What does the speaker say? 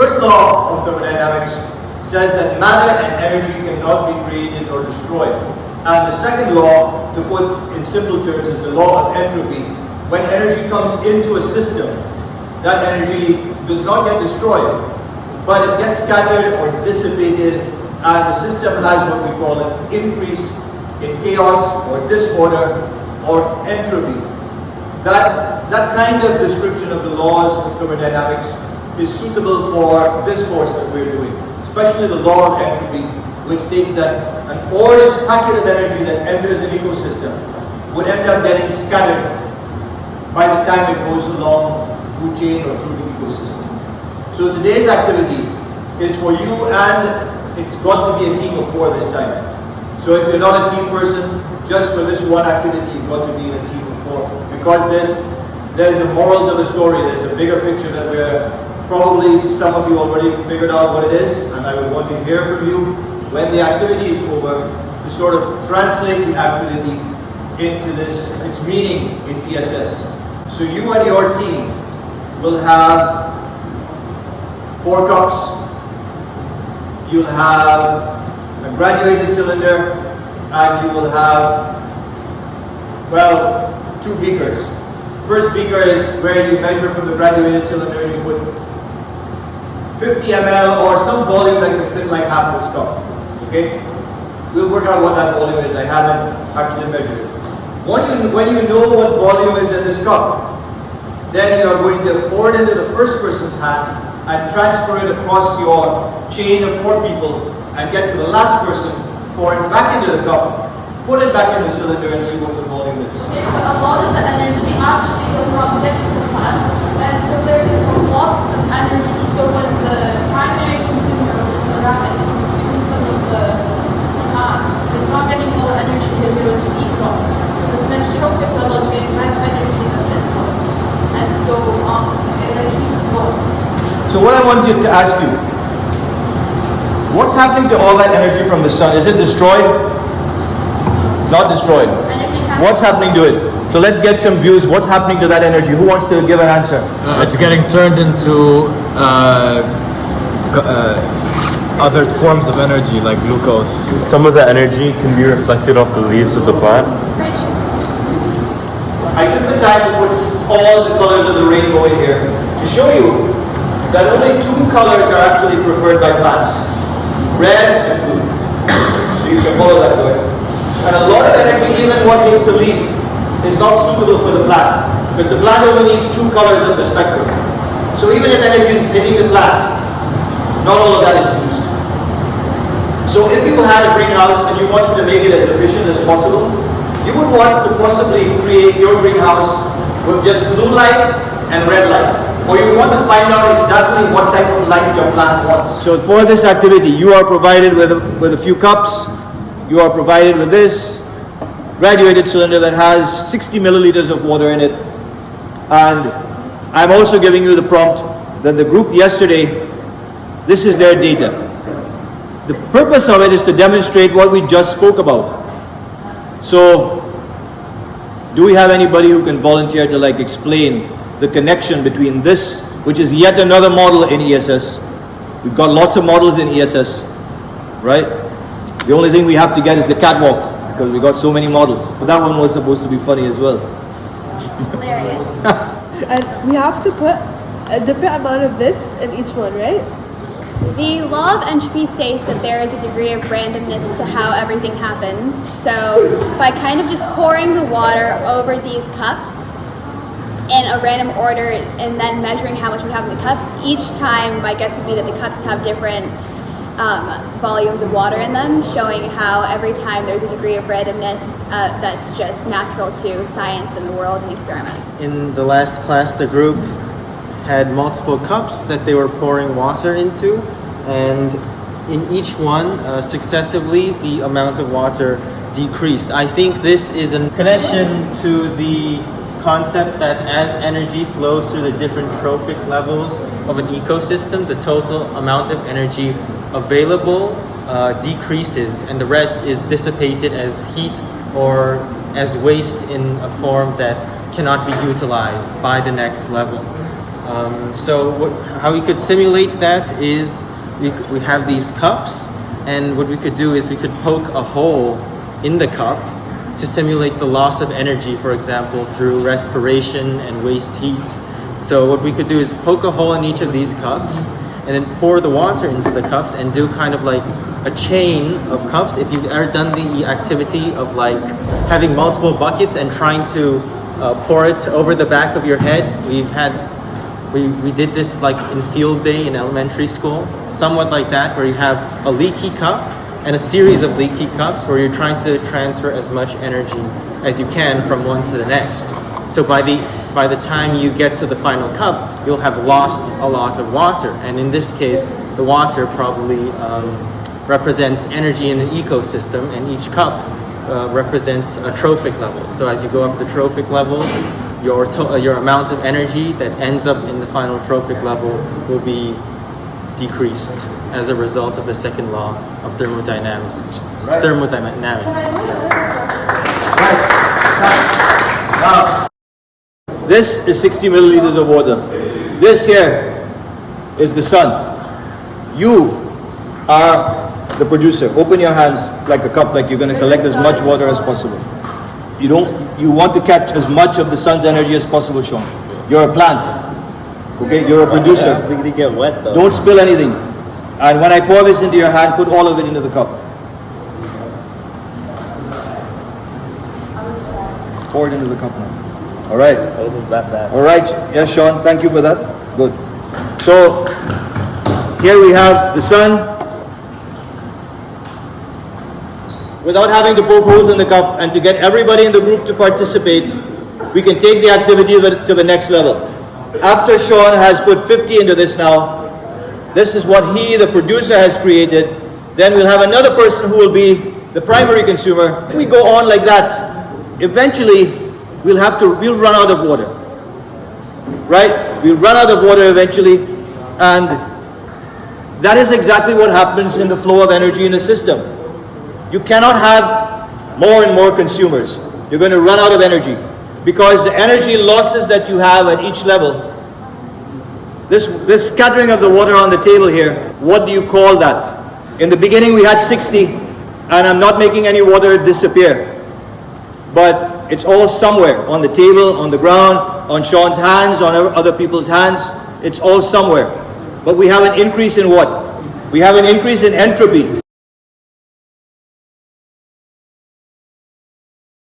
first law of thermodynamics says that matter and energy cannot be created or destroyed. And the second law, to put in simple terms, is the law of entropy. When energy comes into a system, that energy does not get destroyed, but it gets scattered or dissipated, and the system has what we call an increase in chaos or disorder or entropy. That kind of description of the laws of thermodynamics is suitable for this course that we're doing, especially the law of entropy, which states that an ordered packet of energy that enters an ecosystem would end up getting scattered by the time it goes along the food chain or through the ecosystem. So today's activity is for you, and it's got to be a team of 4 this time. So if you're not a team person, just for this one activity, you've got to be in a team of 4. Because there's a moral to the story, there's a bigger picture that probably some of you already figured out what it is, and I would want to hear from you when the activity is over to sort of translate the activity into its meaning in ESS. So you and your team will have 4 cups. You'll have a graduated cylinder, and you will have, well, 2 beakers. First beaker is where you measure from the graduated cylinder and you put 50 ml or some volume that can fit like half this cup. Okay? We'll work out what that volume is. I haven't actually measured it. When you know what volume is in this cup, then you are going to pour it into the first person's hand and transfer it across your chain of 4 people and get to the last person, pour it back into the cup, put it back in the cylinder and see what the volume is. Okay, so a lot of the energy actually does not get to the plant, and so there is a loss of energy. So when the primary consumer, which is the rabbit, consumes some of the it's not getting all the energy because there was heat loss. So this next trophic level is getting less energy than this one. And so it keeps going. So what I want you to ask you, what's happening to all that energy from the sun? Is it destroyed? Not destroyed. What's happening to it? So let's get some views. What's happening to that energy? Who wants to give an answer? It's getting turned into other forms of energy like glucose. Some of the energy can be reflected off the leaves of the plant. I took the time to put all the colors of the rainbow in here to show you that only 2 colors are actually preferred by plants. Red and blue. So you can follow that way. And a lot of energy, even what hits the leaf, is not suitable for the plant, because the plant only needs 2 colors of the spectrum. So even if energy is hitting the plant, not all of that is used. So if you had a greenhouse and you wanted to make it as efficient as possible, you would want to possibly create your greenhouse with just blue light and red light. Or you want to find out exactly what type of light your plant wants. So for this activity, you are provided with a few cups. You are provided with this graduated cylinder that has 60 milliliters of water in it. And I'm also giving you the prompt that the group yesterday, this is their data. The purpose of it is to demonstrate what we just spoke about. So, do we have anybody who can volunteer to explain the connection between this, which is yet another model in ESS? We've got lots of models in ESS, right? The only thing we have to get is the catwalk, because we got so many models. But that one was supposed to be funny as well. Hilarious. And we have to put a different amount of this in each one, right? The law of entropy states that there is a degree of randomness to how everything happens. So by kind of just pouring the water over these cups in a random order and then measuring how much we have in the cups, each time my guess would be that the cups have different volumes of water in them, showing how every time there's a degree of randomness that's just natural to science and the world and experiment. In the last class, the group had multiple cups that they were pouring water into, and in each one, successively, the amount of water decreased. I think this is a connection to the concept that as energy flows through the different trophic levels of an ecosystem, the total amount of energy available decreases, and the rest is dissipated as heat or as waste in a form that cannot be utilized by the next level. How we could simulate that is we have these cups, and what we could do is we could poke a hole in the cup to simulate the loss of energy, for example, through respiration and waste heat. So what we could do is poke a hole in each of these cups and then pour the water into the cups and do kind of like a chain of cups. If you've ever done the activity of like having multiple buckets and trying to pour it over the back of your head, we did this like in field day in elementary school, somewhat like that, where you have a leaky cup and a series of leaky cups where you're trying to transfer as much energy as you can from one to the next. So by the time you get to the final cup, you'll have lost a lot of water. And in this case, the water probably represents energy in an ecosystem, and each cup represents a trophic level. So as you go up the trophic levels, your amount of energy that ends up in the final trophic level will be decreased as a result of the second law of thermodynamics. Right. Thermodynamics. Now, this is 60 milliliters of water. This here is the sun. You are the producer. Open your hands like a cup, like you're going to collect as much water as possible. You want to catch as much of the sun's energy as possible, Sean. You're a plant. Okay, you're a producer. It's going to get wet though. Don't spill anything. And when I pour this into your hand, put all of it into the cup. Pour it into the cup now. All right. That wasn't that bad. All right. Yes, Sean. Thank you for that. Good. So here we have the sun. Without having to poke holes in the cup, and to get everybody in the group to participate, we can take the activity to the next level. After Sean has put 50 into this now, this is what he, the producer, has created. Then we'll have another person who will be the primary consumer. We go on like that. Eventually, we'll run out of water. Right? We'll run out of water eventually, and that is exactly what happens in the flow of energy in a system. You cannot have more and more consumers. You're going to run out of energy, because the energy losses that you have at each level, this scattering of the water on the table here, what do you call that? In the beginning we had 60, and I'm not making any water disappear, but it's all somewhere, on the table, on the ground, on Sean's hands, on other people's hands. It's all somewhere. But we have an increase in what? We have an increase in entropy.